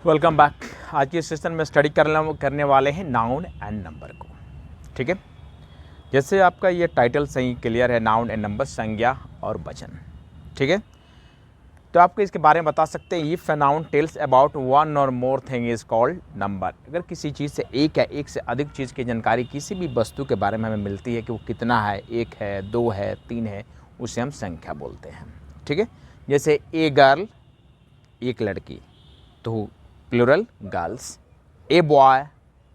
Welcome back. आज के session में स्टडी करने वाले हैं नाउन एंड नंबर को। ठीक है, जैसे आपका ये टाइटल सही क्लियर है, नाउन एंड नंबर, संज्ञा और वचन। ठीक है, तो आपको इसके बारे में बता सकते हैं। If noun tells about one or more thing is called number. अगर किसी चीज़ से एक या एक से अधिक चीज़ की जानकारी किसी भी वस्तु के बारे में हमें मिलती है कि वो कितना है, एक है, दो है, तीन है, उसे हम संख्या बोलते हैं। ठीक है, जैसे ए गर्ल, एक लड़की, तो प्लूरल गर्ल्स। ए बॉय,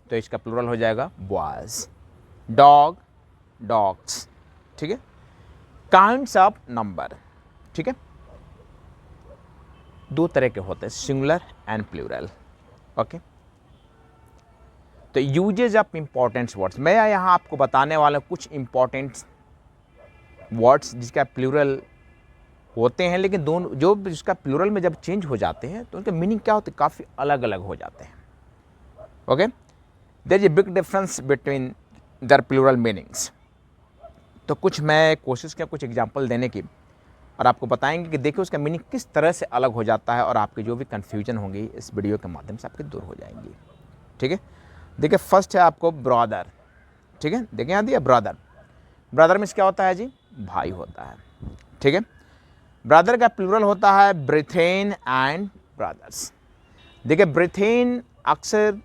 तो इसका प्लूरल हो जाएगा बॉयज। Dog, dogs. ठीक है, काइंड्स ऑफ नंबर। ठीक है, दो तरह के होते हैं, सिंगुलर एंड प्लूरल। ओके, तो यूजेज ऑफ इंपॉर्टेंट वर्ड्स, मैं यहाँ आपको बताने वाला हूँ कुछ इंपॉर्टेंट वर्ड्स जिसका प्लूरल होते हैं, लेकिन दोनों जो जिसका प्लूरल में जब चेंज हो जाते हैं तो उनके मीनिंग क्या होते हैं, काफ़ी अलग अलग हो जाते हैं। Okay, there is a big difference between their plural meanings. तो कुछ मैं कोशिश किया कुछ एग्जांपल देने की, और आपको बताएंगे कि देखिए उसका मीनिंग किस तरह से अलग हो जाता है, और आपकी जो भी कन्फ्यूजन होंगी इस वीडियो के माध्यम से आपकी दूर हो जाएंगी। ठीक है, देखिए फर्स्ट है आपको ब्रदर। ठीक है, देखिए यहाँ दिया ब्रदर। ब्रदर में क्या होता है जी, भाई होता है। ठीक है, ब्रदर का प्लूरल होता है ब्रेथेन एंड ब्रदर्स। देखिए ब्रेथेन अक्सर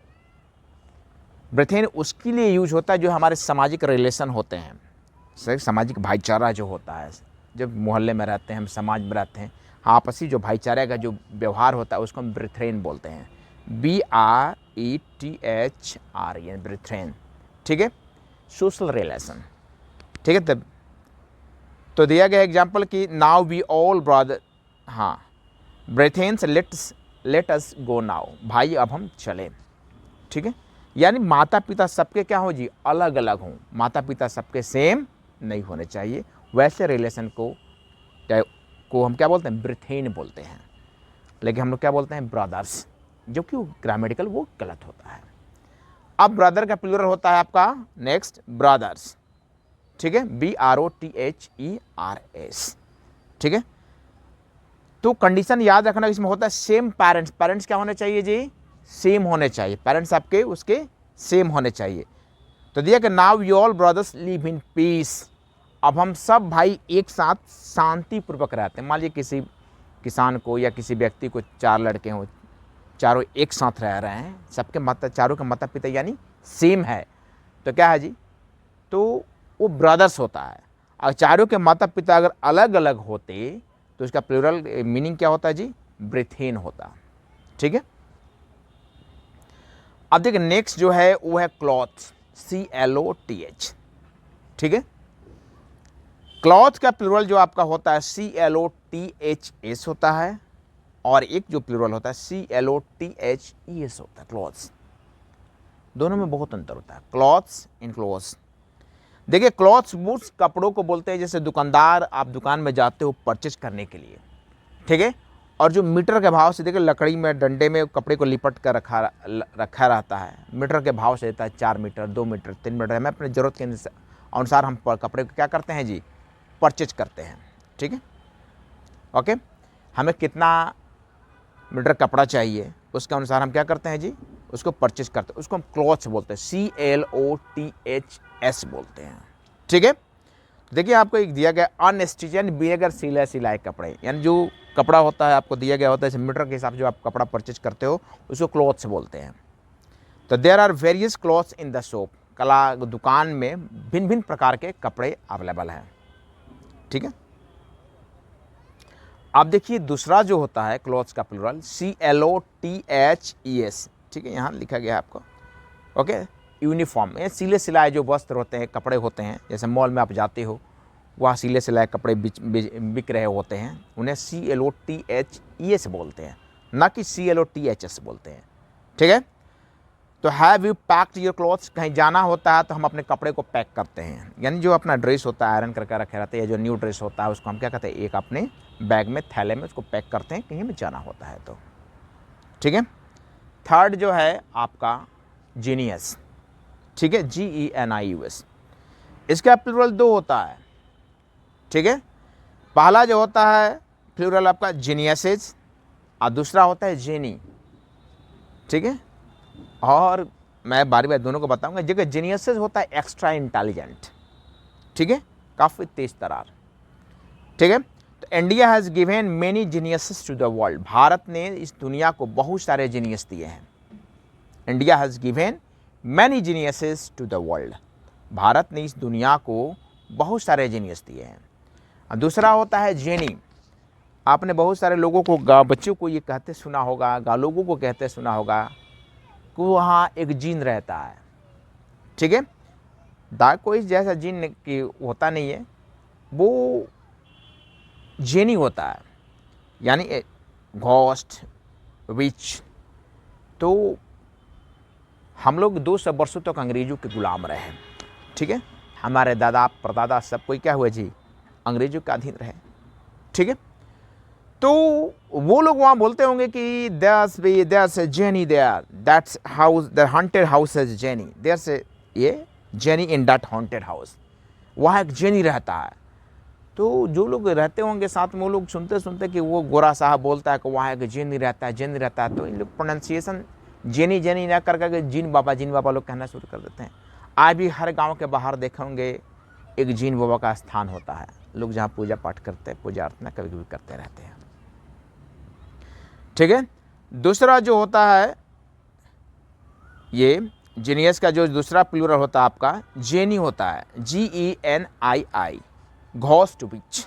ब्रेथेन उसके लिए यूज होता है जो हमारे सामाजिक रिलेशन होते हैं, सामाजिक भाईचारा जो होता है, जब मोहल्ले में रहते हैं, हम समाज में रहते हैं, आपसी जो भाईचारे का जो व्यवहार होता है उसको हम ब्रेथेन बोलते हैं। BRETHREN, ब्रेथेन। ठीक है, सोशल रिलेशन। ठीक है, तब तो दिया गया एग्जाम्पल कि नाउ वी ऑल ब्रदर, हाँ, ब्रेथेन्स लेट अस गो नाउ, भाई अब हम चले। ठीक है, यानी माता पिता सबके क्या हो जी, अलग अलग हों, माता पिता सबके सेम नहीं होने चाहिए। वैसे रिलेशन को हम क्या बोलते हैं, ब्रेथेन बोलते हैं, लेकिन हम लोग क्या बोलते हैं, ब्रदर्स, जो कि ग्रामेटिकल वो गलत होता है। अब ब्रदर का प्लूरल होता है आपका नेक्स्ट ब्रदर्स। ठीक है, BROTHERS। ठीक है, तो कंडीशन याद रखना इसमें होता है सेम पेरेंट्स। पेरेंट्स क्या होने चाहिए जी, सेम होने चाहिए, पेरेंट्स आपके उसके सेम होने चाहिए। तो दिया कि now you all brothers live in peace, अब हम सब भाई एक साथ शांतिपूर्वक रहते हैं। मान लीजिए किसी किसान को या किसी व्यक्ति को चार लड़के हों, चारों एक साथ रह रहे हैं, सबके चारों के माता पिता यानी सेम है, तो क्या है जी, तो वो ब्रदर्स होता है। और चारों के माता पिता अगर अलग अलग होते तो उसका प्लूरल मीनिंग क्या होता है जी, ब्रेथेन होता। ठीक है, अब देखिए नेक्स्ट जो है वो है क्लॉथ, CLOTH। ठीक है, क्लॉथ का प्लूरल जो आपका होता है CLOTHS होता है, और एक जो प्लूरल होता है CLOTHES होता है, क्लॉथ्स। दोनों में बहुत अंतर होता है, क्लॉथ्स इन क्लॉथ्स। देखिए क्लॉथ्स बूट्स कपड़ों को बोलते हैं, जैसे दुकानदार, आप दुकान में जाते हो परचेज करने के लिए। ठीक है, और जो मीटर के भाव से, देखिए लकड़ी में डंडे में कपड़े को लिपट कर रखा रहता है, मीटर के भाव से देता है, 4 मीटर, 2 मीटर, 3 मीटर, हमें अपनी ज़रूरत के अनुसार हम कपड़े को क्या करते हैं जी, परचेज करते हैं। ठीक है, ओके, हमें कितना मीटर कपड़ा चाहिए उसके अनुसार हम क्या करते हैं जी, उसको परचेज करते हैं, उसको हम क्लॉथ्स बोलते हैं, CLOTHS बोलते हैं। ठीक है, देखिए आपको एक दिया गया अनस्टिच यानी बेगर सिलाए कपड़े, यानी जो कपड़ा होता है आपको दिया गया होता है मीटर के हिसाब से जो आप कपड़ा परचेज करते हो उसको क्लॉथ्स बोलते हैं। तो there are various clothes in the shop, कला दुकान में भिन्न भिन्न प्रकार के कपड़े अवेलेबल हैं। ठीक है, अब देखिए दूसरा जो होता है क्लॉथ्स का प्लूरल CLOTHES। ठीक है, यहाँ लिखा गया है आपको। ओके, यूनिफॉर्म, ये सिले सिलाए जो वस्त्र होते हैं, कपड़े होते हैं, जैसे मॉल में आप जाते हो वहाँ सिले सिलाए कपड़े बिक रहे होते हैं, उन्हें CLOTHES बोलते हैं, ना कि CLOTHS बोलते हैं। ठीक है, तो have you packed your clothes, कहीं जाना होता है तो हम अपने कपड़े को पैक करते हैं, यानी जो अपना ड्रेस होता है आयरन करके रखे रहते हैं, या जो न्यू ड्रेस होता है उसको हम क्या कहते हैं, एक अपने बैग में, थैले में उसको पैक करते हैं, कहीं में जाना होता है तो। ठीक है, थर्ड जो है आपका जीनियस। ठीक है, GENIUS, इसका प्लूरल दो होता है। ठीक है, पहला जो होता है प्लूरल आपका जीनियसेज, और दूसरा होता है जेनी। ठीक है। और मैं बारी बारी दोनों को बताऊंगा। जगह जीनियसेस होता है एक्स्ट्रा इंटेलिजेंट, ठीक है, काफ़ी तेज तरार, ठीक है। तो India has given many geniuses to the world, Bharat ने इस दुनिया को बहुत सारे जीनियस दिए हैं। India has given many geniuses to the world, Bharat ने इस दुनिया को बहुत सारे जीनियस दिए हैं। और दूसरा होता है जेनी, आपने बहुत सारे लोगों को बच्चों को ये कहते सुना होगा, लोगों को कहते सुना होगा कि वहाँ एक जीन रहता है, ठीक है। कोई जैसा जीन की होता नहीं है, वो जेनी होता है, यानी घोस्ट, विच। तो हम लोग 200 वर्षों तक अंग्रेजों के गुलाम रहे हैं, ठीक है। हमारे दादा परदादा सब कोई क्या हुए जी, अंग्रेजों के अधीन रहे, ठीक है। तो वो लोग वहाँ बोलते होंगे कि there's a Jenny there, that's house, the haunted house is Jenny, there's a ये Jenny in that haunted house, वहाँ एक जेनी रहता है। तो जो लोग रहते होंगे साथ में वो लोग सुनते सुनते कि वो गोरा साहब बोलता है कि वहाँ एक जेनी रहता है, जेनी रहता है, तो इन लोग प्रोनाउंसिएशन जेनी जेनी ना करके जीन बाबा लोग कहना शुरू कर देते हैं। आज भी हर गांव के बाहर देखेंगे एक जीन बाबा का स्थान होता है, लोग जहाँ पूजा पाठ करते हैं, पूजा अर्चना कभी कभी करते रहते हैं, ठीक है। दूसरा जो होता है ये जीनियस का जो दूसरा प्लूरल होता है आपका जेनी होता है, GENII, ghost witch.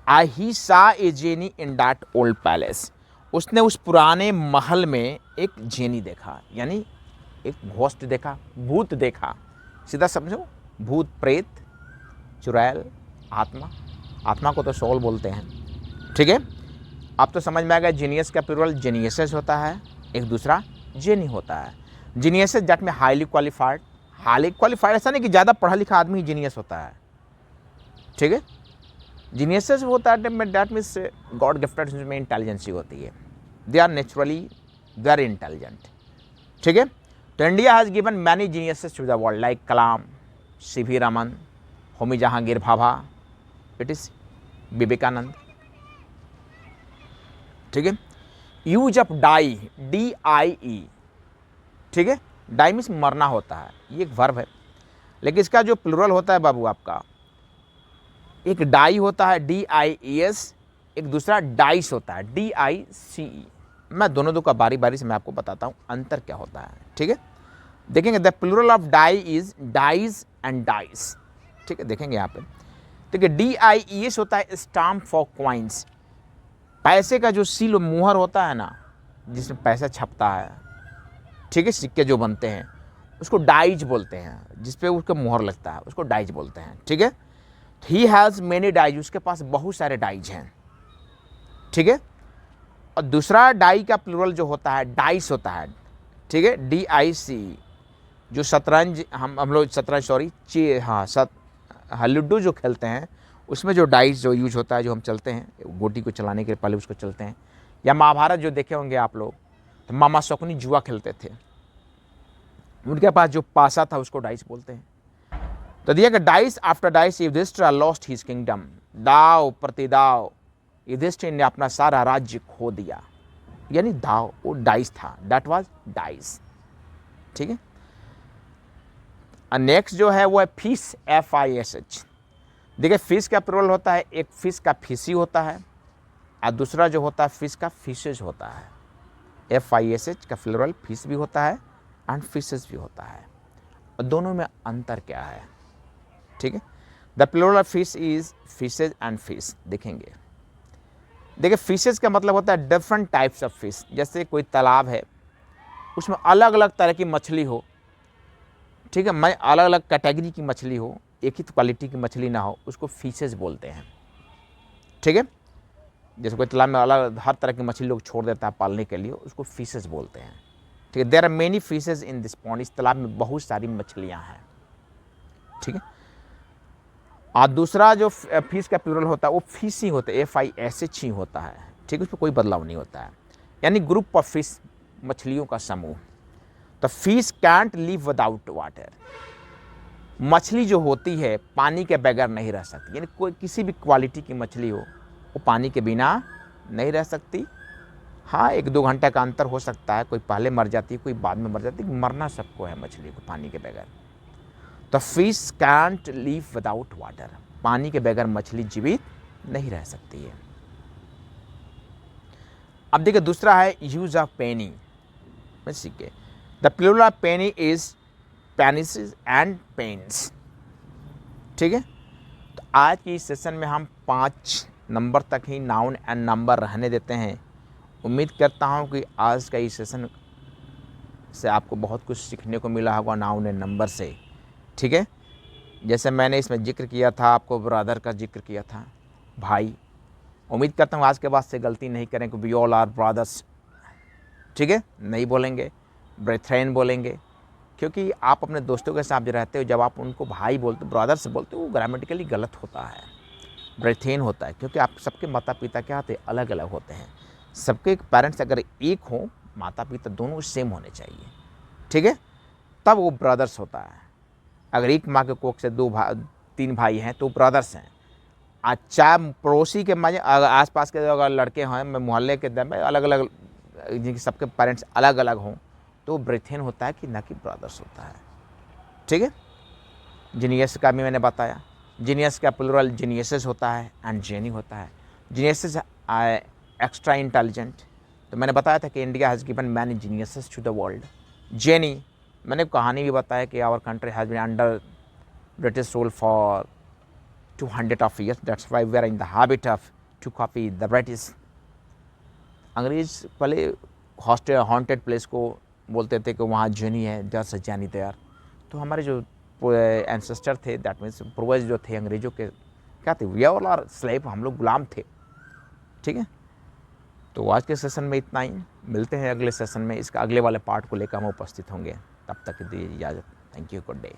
He saw a genie in that old palace, उसने उस पुराने महल में एक जेनी देखा, यानी एक घोस्ट देखा, भूत देखा, सीधा समझो भूत, प्रेत, चुड़ैल, आत्मा। आत्मा को तो सोल बोलते हैं, ठीक है। आप तो समझ में आ गया जीनियस का प्लूरल जीनियसेस होता है, एक दूसरा जेनी होता है। जीनियसेस दैट में हाईली क्वालिफाइड ऐसा नहीं कि ज़्यादा पढ़ा लिखा आदमी ही जीनियस होता है, ठीक है। जीनियसेस होता है दैट मीन्स गॉड गिफ्टेड में इंटेलिजेंसी होती है, they are naturally very intelligent, ठीक है। तो India has given many geniuses to the world like Kalam, CV Raman, Homi Jahangir Bhabha, it is Vivekananda, ठीक है। यूज ऑफ डाई, DIE, ठीक है, डाई मीन्स मरना होता है, ये एक वर्ब है, लेकिन इसका जो प्लूरल होता है बाबू आपका, एक डाई होता है DIES, एक दूसरा डाइस होता है DICE। मैं दोनों का बारी बारी से मैं आपको बताता हूँ अंतर क्या होता है, ठीक है। देखेंगे the plural of die is dies and dice, ठीक है, देखेंगे यहाँ पे। ठीक है, DIES होता है स्टाम्प फॉर क्वाइंस, पैसे का जो सील मुहर होता है ना, जिसमें पैसा छपता है, ठीक है, सिक्के जो बनते हैं उसको डाइज बोलते हैं, जिसपे उसका मुहर लगता है उसको डाइज बोलते हैं, ठीक है। ही हैज़ मेनी डाइज, उसके पास बहुत सारे डाइज हैं, ठीक है। और दूसरा डाई का प्लूरल जो होता है डाइस होता है, ठीक है, DIC, जो शतरंज हम लोग शतरंज लूडो जो खेलते हैं उसमें जो डाइस जो यूज होता है, जो हम चलते हैं गोटी को चलाने के लिए पहले उसको चलते हैं, या महाभारत जो देखे होंगे आप लोग, तो मामा शकुनी जुआ खेलते थे, उनके पास जो पासा था उसको डाइस बोलते हैं। तो दिया कि dice after dice Yudhishthir lost his kingdom, दाव प्रतिदाव युधिष्ठिर ने अपना सारा राज्य खो दिया, यानी दाव वो डाइस था, दैट वाज डाइस, ठीक है। नेक्स्ट जो है वो है फिश, FISH। देखिए फिश का प्लूरल होता है, एक फिश का फिशी होता है और दूसरा जो होता है फिश का फिशेज होता है। FISH का प्लूरल फिश भी होता है एंड फिशेज भी होता है, और दोनों में अंतर क्या है, ठीक है। The plural of fish is fishes and fish. देखेंगे, देखिए फिशेज का मतलब होता है डिफरेंट टाइप्स ऑफ फिश, जैसे कोई तालाब है उसमें अलग अलग तरह की मछली हो, ठीक है, मैं अलग अलग कैटेगरी की मछली हो, एक ही क्वालिटी की मछली ना हो, उसको फिशेज बोलते हैं, ठीक है। जैसे कोई तालाब में अलग हर तरह की मछली लोग छोड़ देता है पालने के लिए, उसको फिशेज बोलते हैं, ठीक है। There are many fishes in this pond, इस तालाब में बहुत सारी मछलियाँ हैं, ठीक है। और दूसरा जो फिश का प्लूरल होता है वो फिश ही होता है, FISH ही होता है, ठीक है, उस पर कोई बदलाव नहीं होता है, यानी ग्रुप ऑफ फिश, मछलियों का समूह। तो fish can't live without water, मछली जो होती है पानी के बगैर नहीं रह सकती, यानी कोई किसी भी क्वालिटी की मछली हो वो पानी के बिना नहीं रह सकती। हाँ 1-2 घंटे का अंतर हो सकता है, कोई पहले मर जाती है, कोई बाद में मर जाती है, मरना सबको है मछली को पानी के बगैर। तो fish can't live without water, पानी के बगैर मछली जीवित नहीं रह सकती है। अब देखिए दूसरा है यूज ऑफ पेनी। सीखे the plural of penny is pennies and pence. ठीक है, तो आज की इस सेशन में हम 5 नंबर तक ही नाउन एंड नंबर रहने देते हैं। उम्मीद करता हूँ कि आज का इस सेशन से आपको बहुत कुछ सीखने को मिला होगा नाउन एंड नंबर से। ठीक है, जैसे मैंने इसमें जिक्र किया था, आपको ब्रदर का जिक्र किया था, भाई। उम्मीद करता हूँ आज के बाद से गलती नहीं करें कि वी ऑल आर ब्रदर्स। ठीक है, नहीं बोलेंगे, ब्रेथ्रेन बोलेंगे, क्योंकि आप अपने दोस्तों के साथ जो रहते हो, जब आप उनको भाई बोलते हो, ब्रदर्स बोलते हो, वो ग्रामेटिकली गलत होता है, ब्रेथेन होता है, क्योंकि आप सबके माता पिता क्या होते हैं, अलग अलग होते हैं। सबके पेरेंट्स अगर एक हो, माता पिता दोनों सेम होने चाहिए। ठीक है, तब वो ब्रदर्स होता है। अगर एक माँ के कोख से 3 भाई हैं तो ब्रदर्स हैं। अच्छा, पड़ोसी के माँ आसपास के अगर लड़के हैं, मोहल्ले के दर में अलग अलग, जिनके सबके पेरेंट्स अलग अलग हों, तो ब्रेथेन होता है कि ना कि ब्रदर्स होता है। ठीक है, जीनियस का भी मैंने बताया, जीनियस का प्लूरल जीनियसेस होता है एंड जेनी होता है। जीनियसेस एक्स्ट्रा इंटेलिजेंट, तो मैंने बताया था कि India has given many geniuses to the world. जेनी, मैंने कहानी भी बताया कि our country has been under British rule for 200 of years, that's why we are in the habit of to copy the British। अंग्रेज पहले हॉन्टेड प्लेस को बोलते थे कि वहाँ जेनी है, जस्ट जेनी देयर। तो हमारे जो एंसेस्टर थे, दैट मीन्स पूर्वज जो थे अंग्रेजों के, क्या थे, वी ऑल आर स्लेव, हम लोग गुलाम थे। ठीक है, तो आज के सेशन में इतना ही, मिलते हैं अगले सेशन में, इसका अगले वाले पार्ट को लेकर हम उपस्थित होंगे। तब तक दीजिए इजाज़त। Thank you, good day.